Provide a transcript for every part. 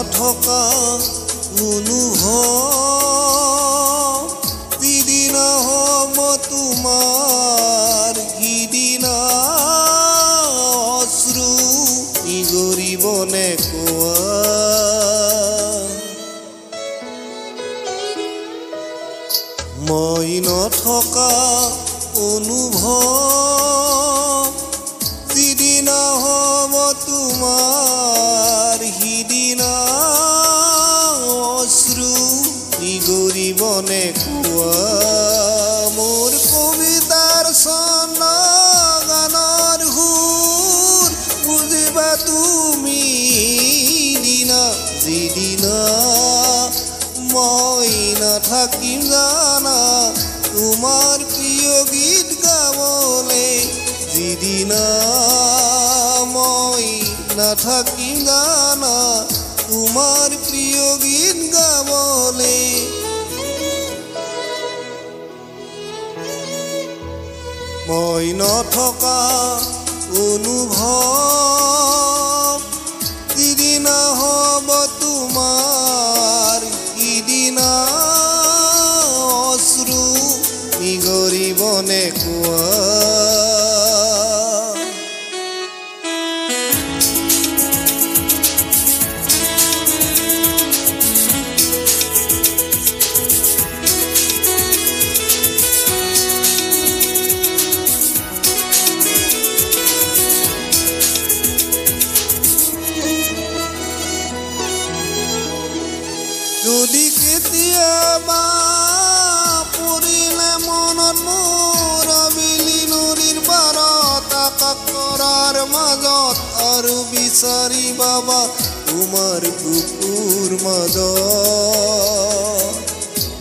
নথকা অনুভৱ যিদিনা হ'ব তোমাৰ সিদিনা অশ্ৰু নিগৰিবনে কোৱা মই নথকা অনুভৱ যিদিনা হ'ব তোমাৰ সিদিনা অশ্ৰু নিগৰিবনে কোৱা মোৰ কবিতাৰ ছন্দ গানৰ সুৰ বুজিবা তুমি দিনা যিদিনা মই নাথাকিম জানা তোমাৰ প্ৰিয় গীত গাবলৈ যিদিনা মই নাথাকিম জানা তোমাৰ প্ৰিয় গীত গাবলৈ মই নথকা অনুভৱ যিদিনা হ'ব তোমাৰ সিদিনা অশ্ৰু নিগৰিবনে কোৱা যদি কেতিয়াবা পৰিলে মনত মোৰ আবেলি নদীৰ পাৰত আকাশ তৰাৰ মাজত আৰু বিচাৰি পাবা তোমাৰ বুকুৰ মাজত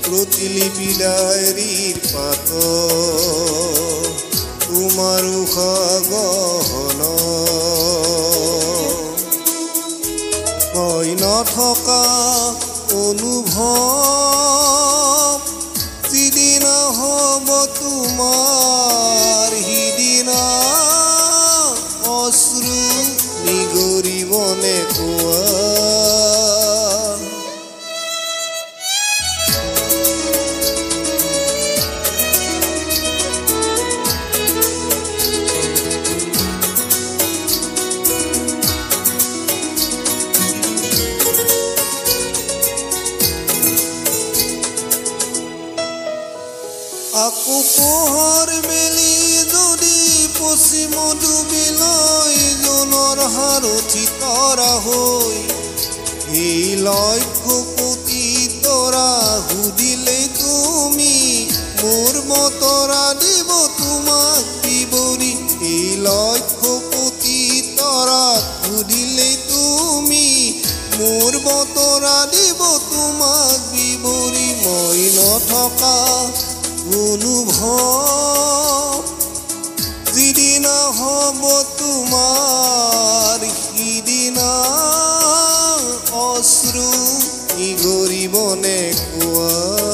প্ৰতিলিপি ডায়েৰীৰ পাতত তোমাৰ উষা গহনা মই নথকা অনুভৱ যিদিনা হ'ব তোমাৰ সিদিনা অশ্ৰু নিগৰিবনে কোৱা আকৌ পোহৰ মেলি যদি পশ্চিম ডুবিলৈ জোনৰ সাৰথি তৰা হৈ এই লক্ষ্য কোটি তৰা সুধিলে তুমি মোৰ বতৰা দিব তোমাক বিৱৰি এই লক্ষ্য কোটি তৰা সুধিলে তুমি মোৰ বতৰা দিব তোমাক বিৱৰি মই নথকা অনুভৱ যিদিনা হ'ব তোমাৰ সিদিনা অশ্ৰু নিগৰিবনে কোৱা